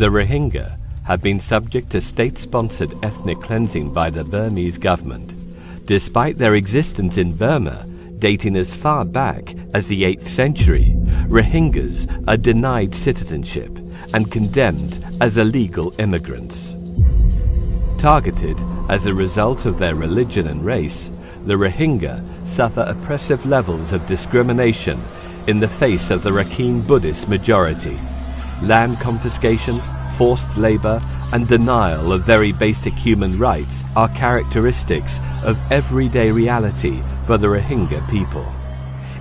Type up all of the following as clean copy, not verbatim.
The Rohingya have been subject to state-sponsored ethnic cleansing by the Burmese government. Despite their existence in Burma, dating as far back as the 8th century, Rohingyas are denied citizenship and condemned as illegal immigrants. Targeted as a result of their religion and race, the Rohingya suffer oppressive levels of discrimination in the face of the Rakhine Buddhist majority. Land confiscation, forced labor, and denial of very basic human rights are characteristics of everyday reality for the Rohingya people.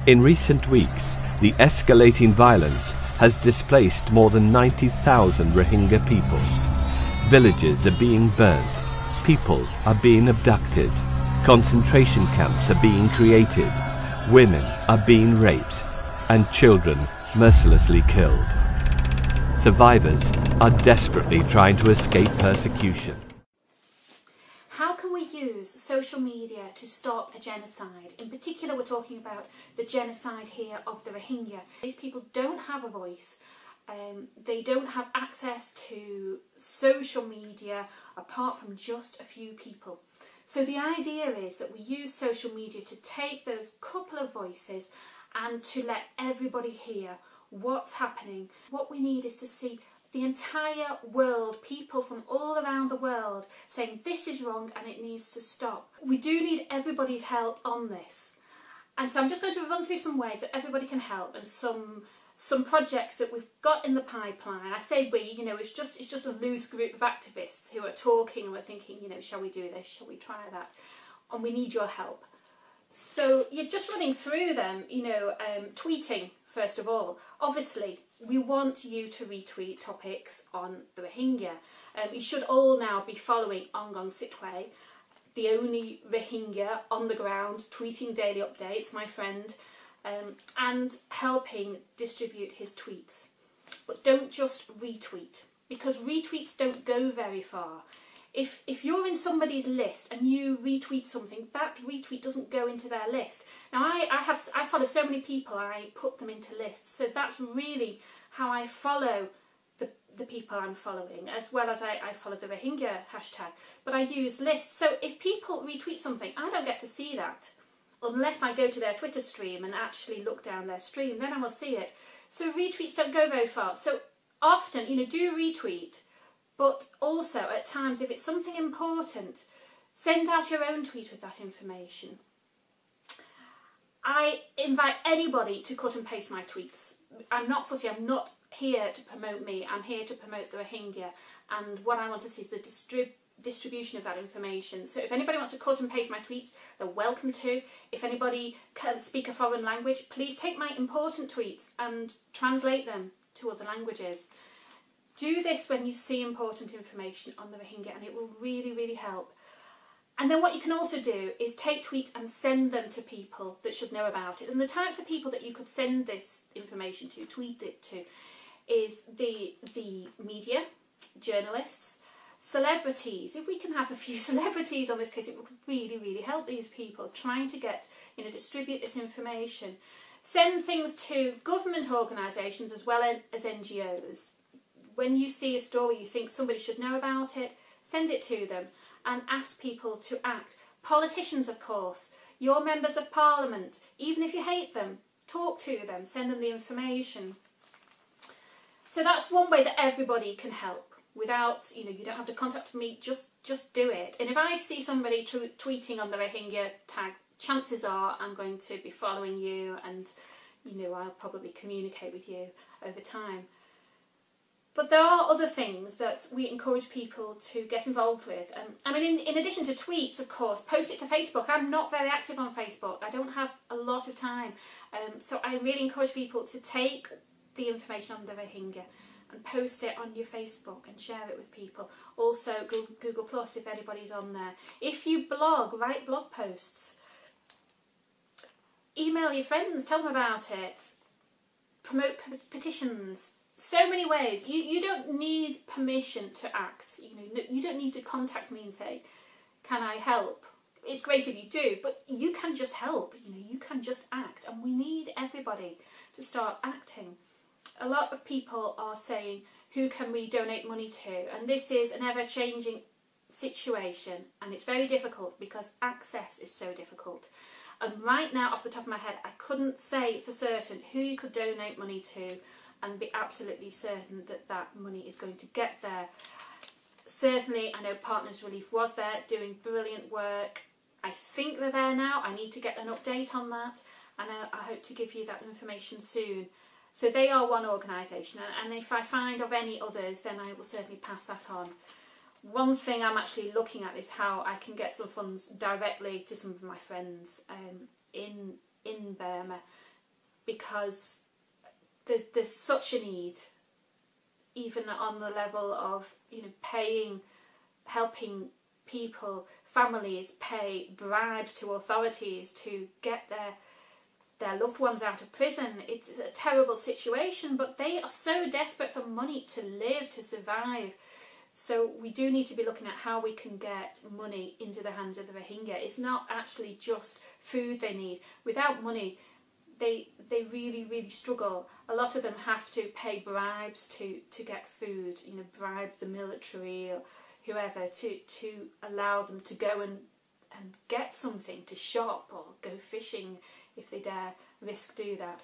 In recent weeks, the escalating violence has displaced more than 90,000 Rohingya people. Villages are being burnt, people are being abducted, concentration camps are being created, women are being raped, and children mercilessly killed. Survivors are desperately trying to escape persecution. How can we use social media to stop a genocide? In particular, we're talking about the genocide here of the Rohingya. These people don't have a voice. They don't have access to social media apart from just a few people. So the idea is that we use social media to take those couple of voices and to let everybody hear what's happening. What we need is to see the entire world, people from all around the world saying this is wrong and it needs to stop. We do need everybody's help on this. And so I'm just going to run through some ways that everybody can help and some projects that we've got in the pipeline. I say we, it's just a loose group of activists who are talking and we're thinking, shall we do this? Shall we try that? And we need your help. So you're just running through them, tweeting, first of all. Obviously, we want you to retweet topics on the Rohingya. You should all now be following Aung San Suu Kyi, the only Rohingya on the ground, tweeting daily updates, my friend, and helping distribute his tweets. But don't just retweet, because retweets don't go very far. If you're in somebody's list and you retweet something, that retweet doesn't go into their list. Now I follow so many people, I put them into lists, so that's really how I follow the people I'm following, as well as I follow the Rohingya hashtag. But I use lists, so if people retweet something, I don't get to see that unless I go to their Twitter stream and actually look down their stream, then I will see it. So retweets don't go very far. So often, do retweet. But also, at times, if it's something important, send out your own tweet with that information. I invite anybody to cut and paste my tweets. I'm not fussy, I'm not here to promote me, I'm here to promote the Rohingya. And what I want to see is the distribution of that information. So if anybody wants to cut and paste my tweets, they're welcome to. If anybody can speak a foreign language, please take my important tweets and translate them to other languages. Do this when you see important information on the Rohingya and it will really, really help. And then what you can also do is take tweets and send them to people that should know about it. And the types of people that you could send this information to, tweet it to, is the media, journalists, celebrities. If we can have a few celebrities on this case, it would really, really help these people trying to get, distribute this information. Send things to government organisations as well as NGOs. When you see a story you think somebody should know about it, send it to them and ask people to act. Politicians, of course, your members of parliament, even if you hate them, talk to them, send them the information. So that's one way that everybody can help without, you don't have to contact me, just do it. And if I see somebody tweeting on the Rohingya tag, chances are I'm going to be following you and, I'll probably communicate with you over time. But there are other things that we encourage people to get involved with. In addition to tweets, of course, post it to Facebook. I'm not very active on Facebook. I don't have a lot of time. So I really encourage people to take the information on the Rohingya and post it on your Facebook and share it with people. Also, Google Plus if anybody's on there. If you blog, write blog posts. Email your friends, tell them about it. Promote petitions. So many ways. You don't need permission to act. You don't need to contact me and say, can I help? It's great if you do, but you can just help. You can just act, and we need everybody to start acting. A lot of people are saying, who can we donate money to? And this is an ever-changing situation, and it's very difficult because access is so difficult. And right now, off the top of my head, I couldn't say for certain who you could donate money to and be absolutely certain that that money is going to get there. Certainly, I know Partners Relief was there doing brilliant work. I think they're there now. I need to get an update on that, and I hope to give you that information soon. So they are one organisation, and if I find of any others, then I will certainly pass that on. One thing I'm actually looking at is how I can get some funds directly to some of my friends in Burma, because there's such a need, even on the level of, you know, helping people, families pay bribes to authorities to get their loved ones out of prison. It's a terrible situation, but they are so desperate for money to live, to survive. So we do need to be looking at how we can get money into the hands of the Rohingya. It's not actually just food they need. Without money, they really, really struggle. A lot of them have to pay bribes to get food, you know, bribe the military or whoever to allow them to go and get something, to shop or go fishing if they dare do that.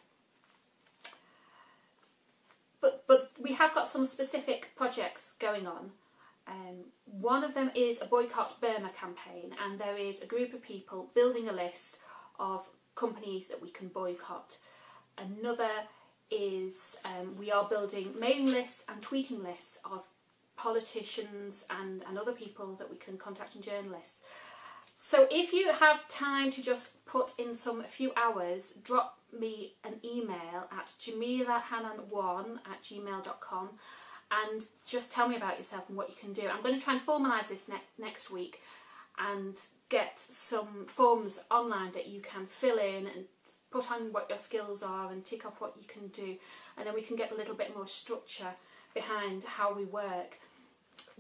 But we have got some specific projects going on. One of them is a Boycott Burma campaign, and there is a group of people building a list of companies that we can boycott. Another is we are building mailing lists and tweeting lists of politicians and other people that we can contact, and journalists. So if you have time to just put in a few hours, drop me an email at jamilahanan1@gmail.com and just tell me about yourself and what you can do. I'm going to try and formalise this next week and get some forms online that you can fill in and put on what your skills are and tick off what you can do, and then we can get a little bit more structure behind how we work.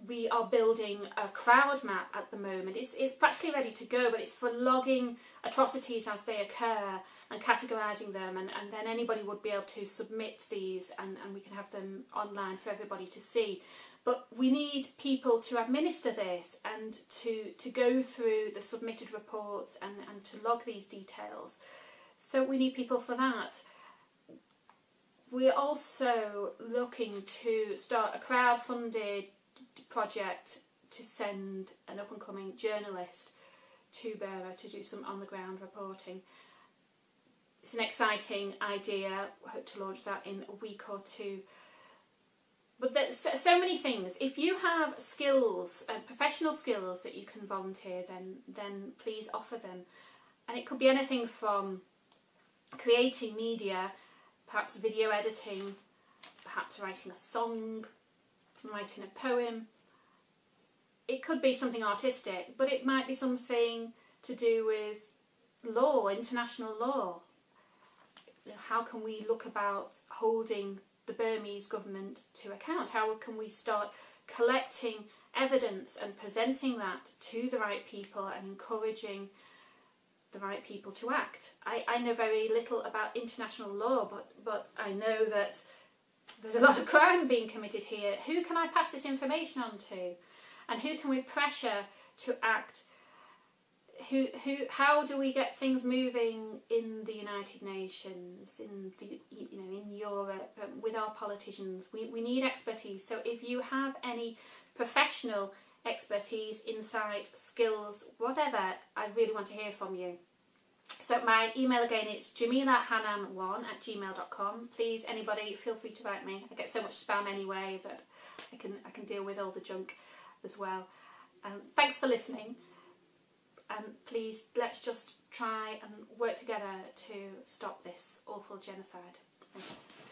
We are building a crowd map at the moment. It's practically ready to go, but it's for logging atrocities as they occur and categorising them, and then anybody would be able to submit these, and we can have them online for everybody to see. But we need people to administer this and to go through the submitted reports and to log these details. So we need people for that. We're also looking to start a crowd-funded project to send an up-and-coming journalist to Burma to do some on-the-ground reporting. It's an exciting idea. I hope to launch that in a week or two. But there's so many things. If you have skills, professional skills that you can volunteer, then please offer them. And it could be anything from creating media, perhaps video editing, perhaps writing a song, writing a poem. It could be something artistic, but it might be something to do with law, international law. How can we look about holding the Burmese government to account? How can we start collecting evidence and presenting that to the right people and encouraging the right people to act? I know very little about international law, but I know that there's a lot of crime being committed here. Who can I pass this information on to? And who can we pressure to act? How do we get things moving in the United Nations, in Europe, with our politicians? We need expertise. So if you have any professional expertise, insight, skills, whatever, I really want to hear from you. So my email again, it's jamilahanan1@gmail.com. Please, anybody, feel free to write me. I get so much spam anyway that I can deal with all the junk as well. Thanks for listening. And please, let's just try and work together to stop this awful genocide. Thank you.